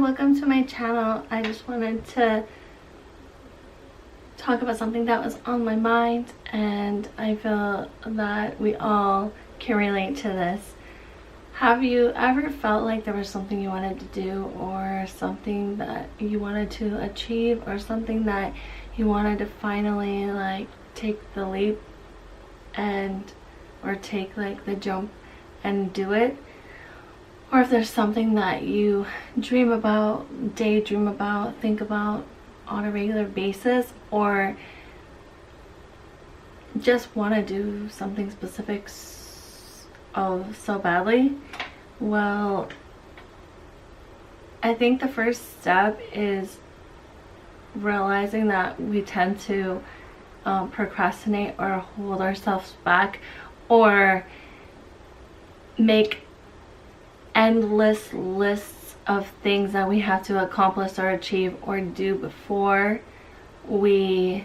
welcome to my channel. I just wanted to talk about something that was on my mind, and I feel that we all can relate to this. Have you ever felt like there was something you wanted to do, or something that you wanted to achieve, or something that you wanted to finally like take the leap and or take like the jump and do it? Or if there's something that you dream about, daydream about, think about on a regular basis, or just want to do something specific so badly, well, I think the first step is realizing that we tend to procrastinate or hold ourselves back, or make endless lists of things that we have to accomplish or achieve or do before we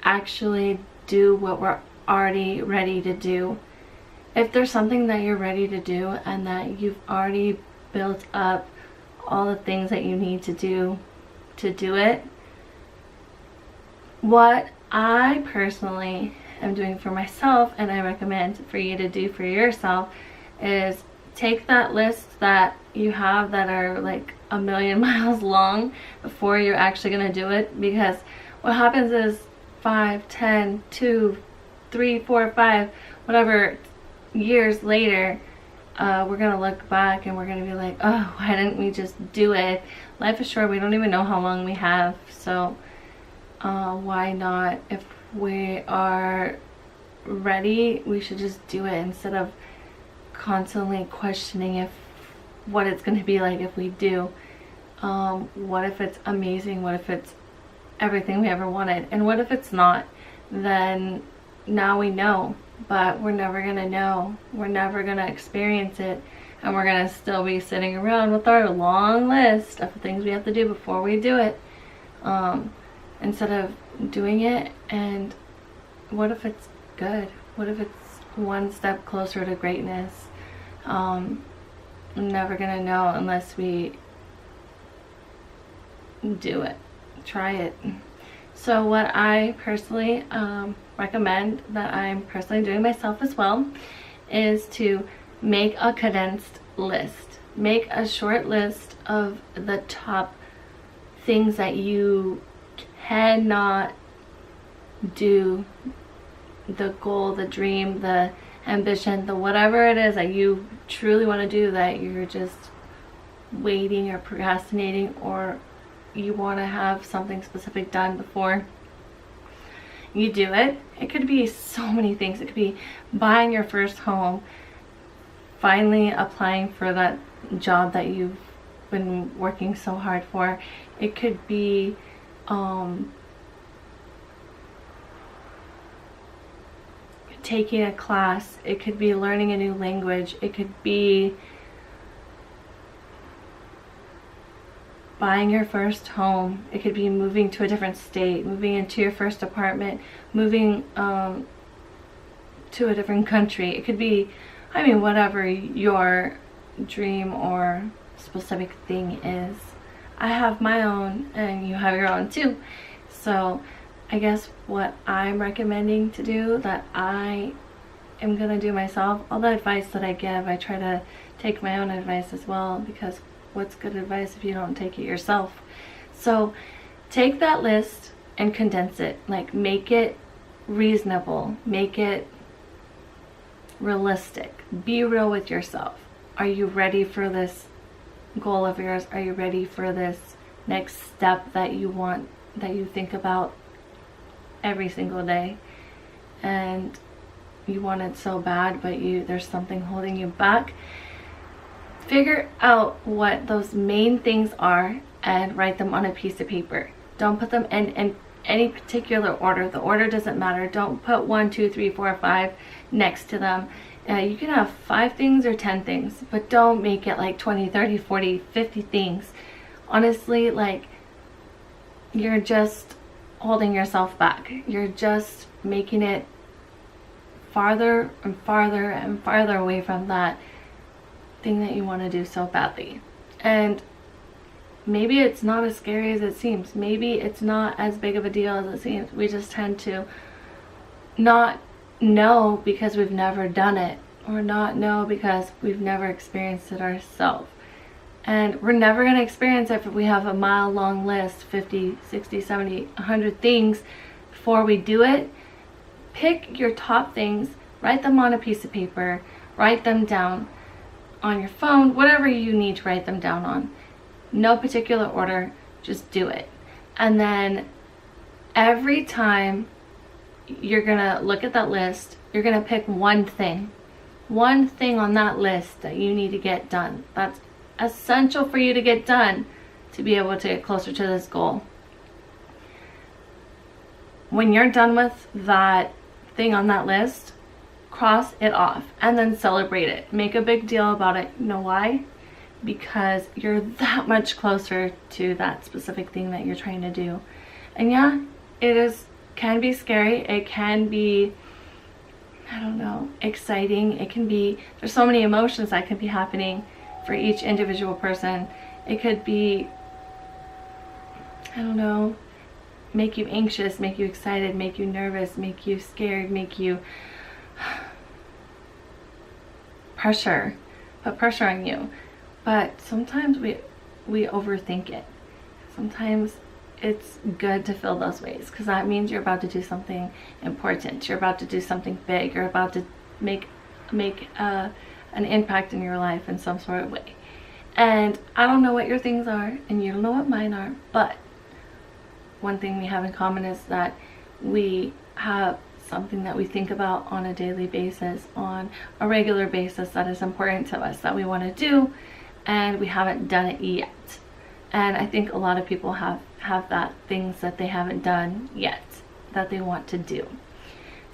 actually do what we're already ready to do. If there's something that you're ready to do and that you've already built up all the things that you need to do it, what I personally am doing for myself, and I recommend for you to do for yourself, is take that list that you have that are like a million miles long before you're actually going to do it. Because what happens is 5, 10, 2, 3, 4, 5, whatever years later, we're going to look back and we're going to be like, oh, why didn't we just do it? Life is short. We don't even know how long we have. So why not? If we are ready, we should just do it, instead of constantly questioning if what it's going to be like if we do. What if it's amazing? What if it's everything we ever wanted? And what if it's not? Then now we know, but we're never going to know. We're never going to experience it, and we're going to still be sitting around with our long list of things we have to do before we do it, instead of doing it. And what if it's good? What if it's one step closer to greatness? I'm never gonna know unless we do it, try it. So what I personally recommend, that I'm personally doing myself as well, is to make a condensed list. Make a short list of the top things that you cannot do, the goal, the dream, the ambition, the whatever it is that you truly want to do, that you're just waiting or procrastinating, or you want to have something specific done before you do it. It could be so many things. It could be buying your first home, finally applying for that job that you've been working so hard for. It could be taking a class. It could be learning a new language. It could be buying your first home. It could be moving to a different state, moving into your first apartment, moving to a different country. It could be, I mean, whatever your dream or specific thing is. I have my own, and you have your own too. So I guess what I'm recommending to do, that I am going to do myself, all the advice that I give, I try to take my own advice as well, because what's good advice if you don't take it yourself? So take that list and condense it. Like, make it reasonable, make it realistic. Be real with yourself. Are you ready for this goal of yours? Are you ready for this next step that you want, that you think about every single day, and you want it so bad, but there's something holding you back? Figure out what those main things are and write them on a piece of paper. Don't put them in any particular order. The order doesn't matter. Don't put 1, 2, 3, 4, 5 next to them. You can have 5 things or 10 things, but don't make it like 20, 30, 40, 50 things. Honestly, like, you're just holding yourself back. You're just making it farther and farther and farther away from that thing that you want to do so badly. And maybe it's not as scary as it seems. Maybe it's not as big of a deal as it seems. We just tend to not know because we've never done it, or not know because we've never experienced it ourselves. And we're never going to experience it if we have a mile-long list, 50, 60, 70, 100 things before we do it. Pick your top things, write them on a piece of paper, write them down on your phone, whatever you need to write them down on. No particular order, just do it. And then every time you're gonna look at that list, you're gonna pick one thing on that list that you need to get done. That's essential for you to get done to be able to get closer to this goal. When you're done with that thing on that list, cross it off and then celebrate it. Make a big deal about it. You know why? Because you're that much closer to that specific thing that you're trying to do. And yeah, can be scary. It can be, I don't know, exciting. It can be, there's so many emotions that can be happening for each individual person. It could be, I don't know, make you anxious, make you excited, make you nervous, make you scared, make you put pressure on you. But sometimes we overthink it. Sometimes it's good to feel those ways, because that means you're about to do something important. You're about to do something big. You're about to make an impact in your life in some sort of way. And I don't know what your things are, and you don't know what mine are, but one thing we have in common is that we have something that we think about on a daily basis, on a regular basis, that is important to us, that we want to do, and we haven't done it yet. And I think a lot of people have that, things that they haven't done yet that they want to do.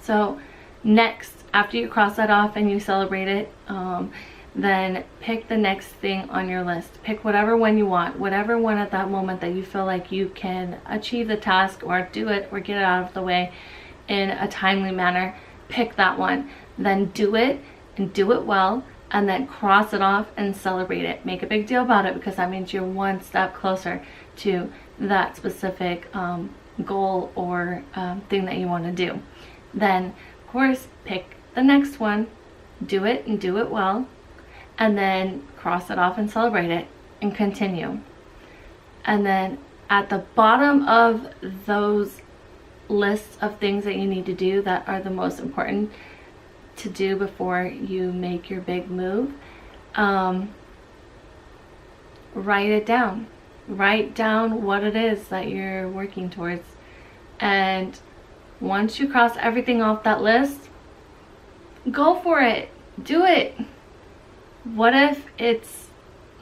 So next, after you cross that off and you celebrate it, then pick the next thing on your list. Pick whatever one you want, whatever one at that moment that you feel like you can achieve the task or do it or get it out of the way in a timely manner. Pick that one, then do it and do it well, and then cross it off and celebrate it. Make a big deal about it, because that means you're one step closer to that specific goal or thing that you want to do. Then of course pick the next one, do it and do it well, and then cross it off and celebrate it and continue. And then at the bottom of those lists of things that you need to do that are the most important to do before you make your big move, write it down. Write down what it is that you're working towards. And once you cross everything off that list, go for it. Do it. What if it's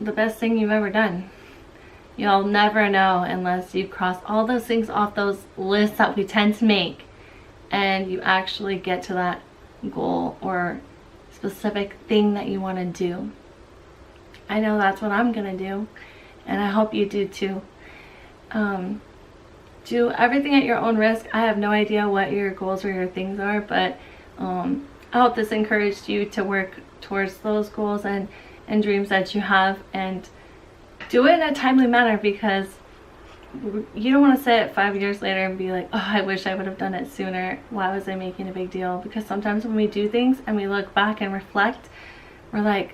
the best thing you've ever done? You'll never know unless you cross all those things off those lists that we tend to make, and you actually get to that goal or specific thing that you want to do. I know that's what I'm gonna do, and I hope you do too. Do everything at your own risk. I have no idea what your goals or your things are, but I hope this encouraged you to work towards those goals and dreams that you have, and do it in a timely manner, because you don't want to sit 5 years later and be like, oh, I wish I would have done it sooner. Why was I making a big deal? Because sometimes when we do things and we look back and reflect, we're like,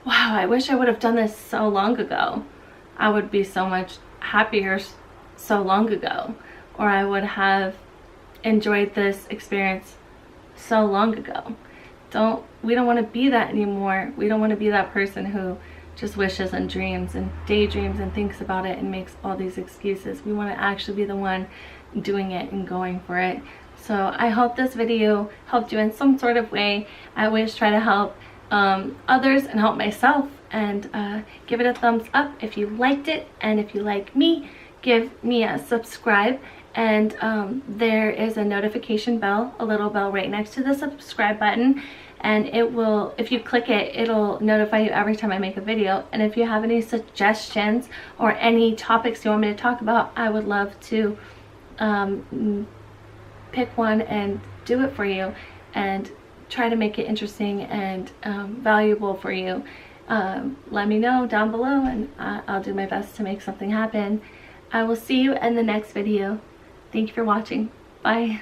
wow, I wish I would have done this so long ago. I would be so much happier so long ago, or I would have enjoyed this experience so long ago. We don't want to be that anymore. We don't want to be that person who just wishes and dreams and daydreams and thinks about it and makes all these excuses. We want to actually be the one doing it and going for it. So I hope this video helped you in some sort of way. I always try to help others and help myself, and give it a thumbs up if you liked it, and if you like me, give me a subscribe. And there is a notification bell, a little bell right next to the subscribe button, and it will, if you click it, it'll notify you every time I make a video. And if you have any suggestions or any topics you want me to talk about, I would love to pick one and do it for you, and try to make it interesting and valuable for you. let me know down below, and I'll do my best to make something happen. I will see you in the next video. Thank you for watching. Bye.